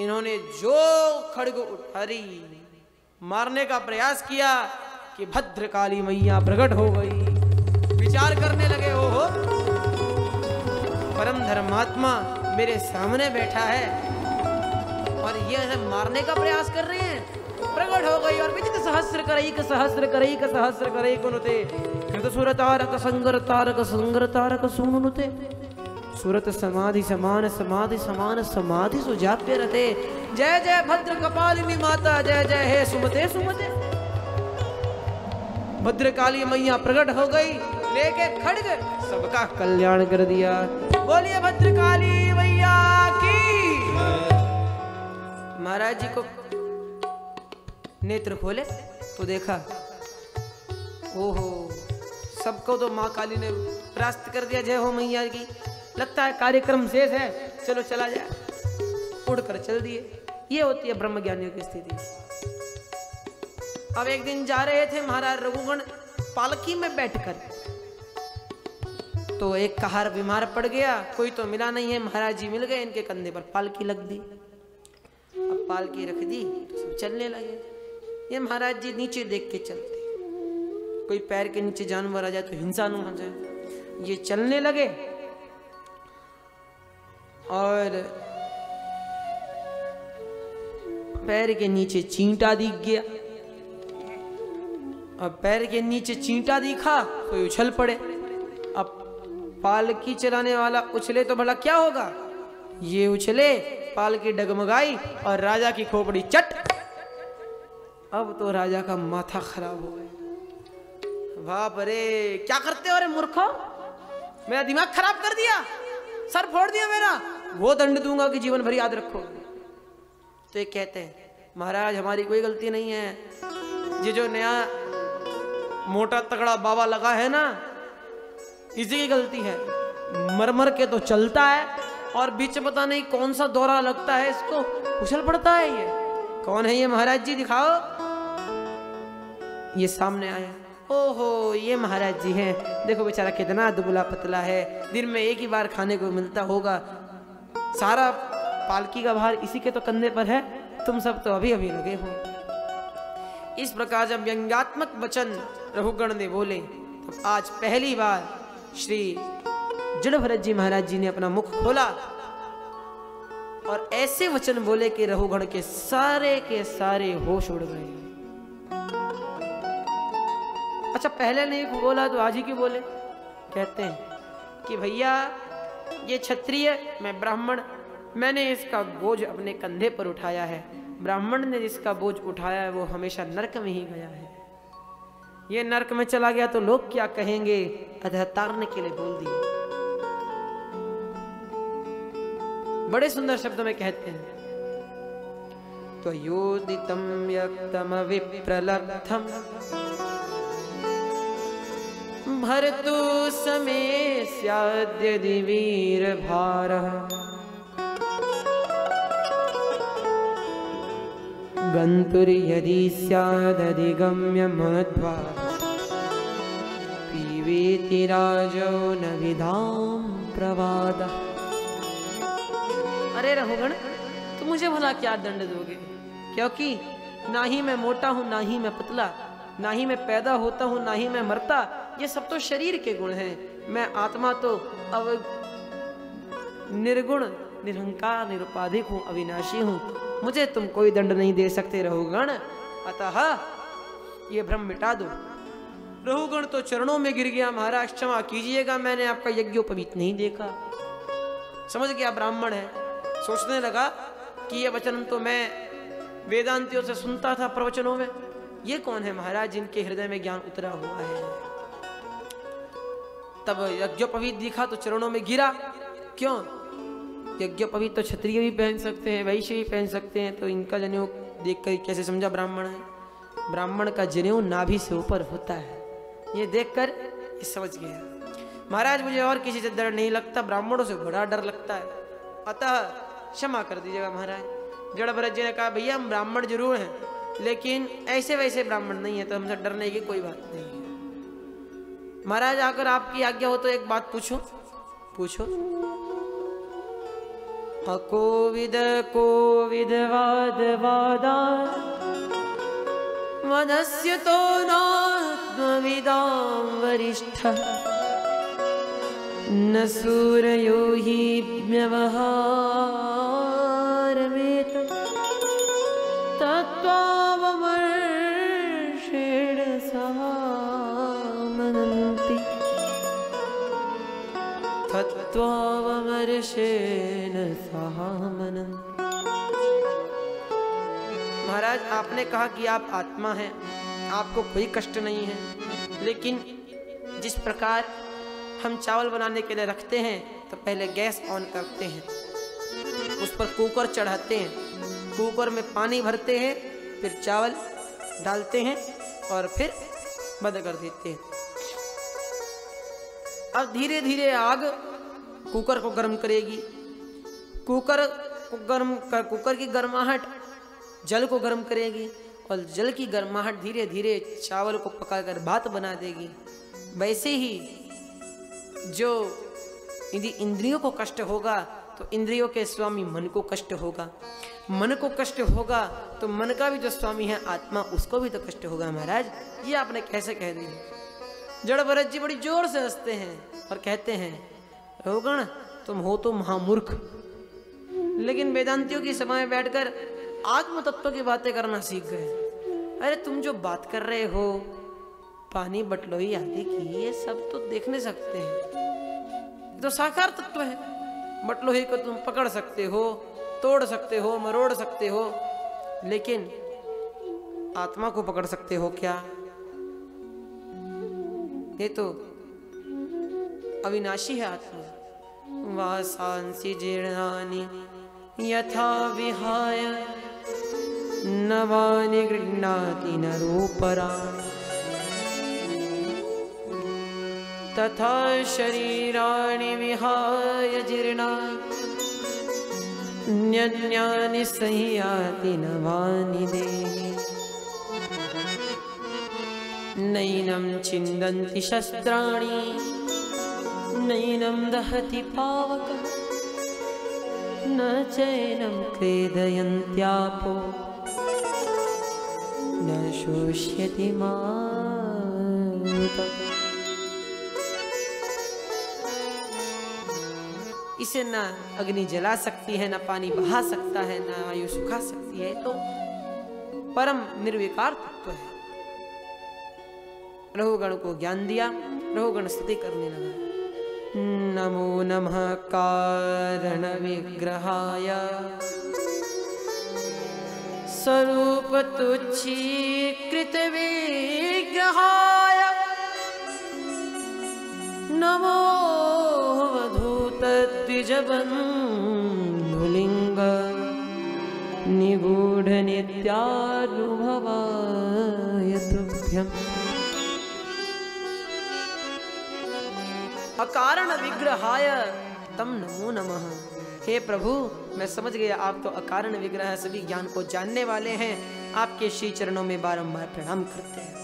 इन्होंने जो खड्ग उठारी, मारने का प्रयास किया कि भद्रकाली मैया प्रकट हो गई। विचार करने लगे, ओहो परम धर्मात्मा मेरे सामने बैठा है और ये ऐसे मारने का प्रयास कर रहे हैं। प्रकट हो गई और विदित सहस्र करई कुनुते कृत सुर तारक संगर तारक सुनुते सुरत समाधि समान समाधि सुजाप्य रते। जय जय भद्र कपालिनी माता, जय जय हे सुमते सुमते। भद्रकाली मैया प्रकट हो गई, लेके खड्ग सबका कल्याण कर दिया। बोलिए भद्रकाली मैया की। महाराज जी को नेत्र खोले तो देखा, ओहो सबको तो माँ काली ने परास्त कर दिया। जय हो मैया की। लगता है कार्यक्रम शेष है, चलो चला जाए। उड़कर चल दिए। ये होती है ब्रह्म ज्ञानियों की स्थिति। अब एक दिन जा रहे थे महाराज रघुगण पालकी में बैठकर, तो एक कहार बीमार पड़ गया, कोई तो मिला नहीं है। महाराज जी मिल गए, इनके कंधे पर पालकी लग दी। अब पालकी रख दी तो सब चलने लगे। ये महाराज जी नीचे देख के चलते, कोई पैर के नीचे जानवर आ जाए तो हिंसा न हो जाए। ये चलने लगे और पैर के नीचे चींटा दिख गया। अब पैर के नीचे चींटा दिखा तो उछल पड़े। अब पालकी चलाने वाला उछले तो भला क्या होगा। ये उछले, पालकी डगमगाई और राजा की खोपड़ी चट। अब तो राजा का माथा खराब हो गया। बाप रे, क्या करते हो रे मूर्खो, मेरा दिमाग खराब कर दिया, सर फोड़ दिया मेरा, वो दंड दूंगा कि जीवन भर याद रखो। तो ये कहते हैं महाराज हमारी कोई गलती नहीं है, ये जो नया मोटा तगड़ा बाबा लगा है ना, इसी की गलती है। मर के तो चलता है और बीच पता नहीं कौन सा दौरा लगता है, इसको उछल पड़ता है। ये कौन है ये महाराज जी, दिखाओ। ये सामने आया, ओहो ये महाराज जी हैं। देखो बेचारा कितना दुबला पतला है, दिन में एक ही बार खाने को मिलता होगा, सारा पालकी का भार इसी के तो कंधे पर है, तुम सब तो अभी अभी लगे हो। इस प्रकार जब व्यंग्यात्मक वचन रघुगण ने बोले, तो आज पहली बार श्री जड़ भरत जी महाराज जी ने अपना मुख खोला और ऐसे वचन बोले कि रघुगण के सारे होश उड़ गए। अच्छा, पहले नहीं बोला तो आज ही क्यों बोले। कहते हैं कि भैया ये क्षत्रिय, मैं ब्राह्मण, मैंने इसका बोझ अपने कंधे पर उठाया है। ब्राह्मण ने जिसका बोझ उठाया है वो हमेशा नरक में ही गया है। ये नरक में चला गया तो लोग क्या कहेंगे, अतः तारने के लिए बोल दिए। बड़े सुंदर शब्दों में कहते हैं, तो योदितम यक्तम विप्रलब्धम भरतु समे स्याद्यदि वीर भारः गन्तुर्यदि स्यादधिगम्य मध्वा पीवेति राजो न विधाम प्रवादः। अरे रघुगण, तुम मुझे भला क्या दंड दोगे, क्योंकि ना ही मैं मोटा हूं, ना ही मैं पतला, ना ही मैं पैदा होता हूं, ना ही मैं मरता। ये सब तो शरीर के गुण हैं। मैं आत्मा तो अब निर्गुण, निरहंकार, निरुपाधिक हूं, अविनाशी हूं। मुझे तुम कोई दंड नहीं दे सकते रघुगण, अतः ये भ्रम मिटा दो। रघुगण तो चरणों में गिर गया, महाराज क्षमा कीजिएगा, मैंने आपका यज्ञोपवीत नहीं देखा। समझ गया ब्राह्मण है, सोचने लगा कि ये वचन तो मैं वेदांतियों से सुनता था प्रवचनों में, ये कौन है महाराज जिनके हृदय में ज्ञान उतरा हुआ है। तब यज्ञोपवीत दिखा तो चरणों में गिरा। क्यों? यज्ञोपवीत तो क्षत्रिय भी पहन सकते हैं, वैश्य भी पहन सकते हैं, तो इनका जनेऊ देखकर कैसे समझा ब्राह्मण है। ब्राह्मण का जनेऊ नाभि से ऊपर होता है, ये देखकर ये समझ गया। महाराज मुझे और किसी से डर नहीं लगता, ब्राह्मणों से बड़ा डर लगता है, अतः क्षमा कर दीजिएगा महाराज। जड़ भरत जी ने कहा, भैया हम ब्राह्मण जरूर हैं, लेकिन ऐसे वैसे ब्राह्मण नहीं है, तो हमसे डरने की कोई बात नहीं है। महाराज अगर आपकी आज्ञा हो तो एक बात पूछो। पूछो। अकोविद कोविद वाद वादा वदस्य तो नात्मविदां वरिष्ठः न सूरयो हि व्यवहारमेत तत्त्वावमर्षेण सह मनन्ति तत्त्वावमर्षेण सह मनन्ति। महाराज, आपने कहा कि आप आत्मा हैं, आपको कोई कष्ट नहीं है, लेकिन जिस प्रकार हम चावल बनाने के लिए रखते हैं तो पहले गैस ऑन करते हैं, उस पर कुकर चढ़ाते हैं, कुकर में पानी भरते हैं, फिर चावल डालते हैं और फिर बंद कर देते हैं। अब धीरे धीरे आग कुकर को गर्म करेगी, कुकर की गर्माहट जल को गर्म करेगी और जल की गर्माहट धीरे धीरे चावल को पकाकर भात बना देगी। वैसे ही जो यदि इंद्रियों को कष्ट होगा तो इंद्रियों के स्वामी मन को कष्ट होगा, मन को कष्ट होगा तो मन का भी जो स्वामी है आत्मा, उसको भी तो कष्ट होगा। महाराज, ये आपने कैसे कह दिया? जड़ भरत जी बड़ी जोर से हंसते हैं और कहते हैं, रोगण तुम हो तो महामूर्ख, लेकिन वेदांतियों की सभा में बैठकर आत्म तत्व की बातें करना सीख गए। अरे तुम जो बात कर रहे हो पानी बटलोही आदि की, ये सब तो देख नहीं सकते हैं, तो साकार तत्व है। बटलोही को तुम पकड़ सकते हो, तोड़ सकते हो, मरोड़ सकते हो, लेकिन आत्मा को पकड़ सकते हो क्या? ये तो अविनाशी है आत्मा। वासांसि जीर्णानि यथा विहाय नवानि गृह्णाति नरोपराणि तथा शरीराणि विहाय जीर्णान्यन्यानि संयाति नवानि देहि नैनं छिन्दन्ति शस्त्राणि नैनं दहति पावकः न चैनं क्लेदयन्त्यापो न शोष्यति मारुतम्। इसे ना अग्नि जला सकती है, ना पानी बहा सकता है, ना वायु सुखा सकती है, तो परम निर्विकार तत्व है। रहुगण को ज्ञान दिया, रहुगण स्तुति करने लगा। नमो नमः कारण विग्रहाय स्वरूप तुच्छीकृत विग्रहाय नमो वधूत द्विजबन्धुलिंग निगूढ़ नित्यानुभवाय तुभ्यम्। अकारण विग्रहाय तम नमो नमः। हे प्रभु, मैं समझ गया आप तो अकारण विग्रह सभी ज्ञान को जानने वाले हैं, आपके श्री चरणों में बारंबार प्रणाम करते हैं।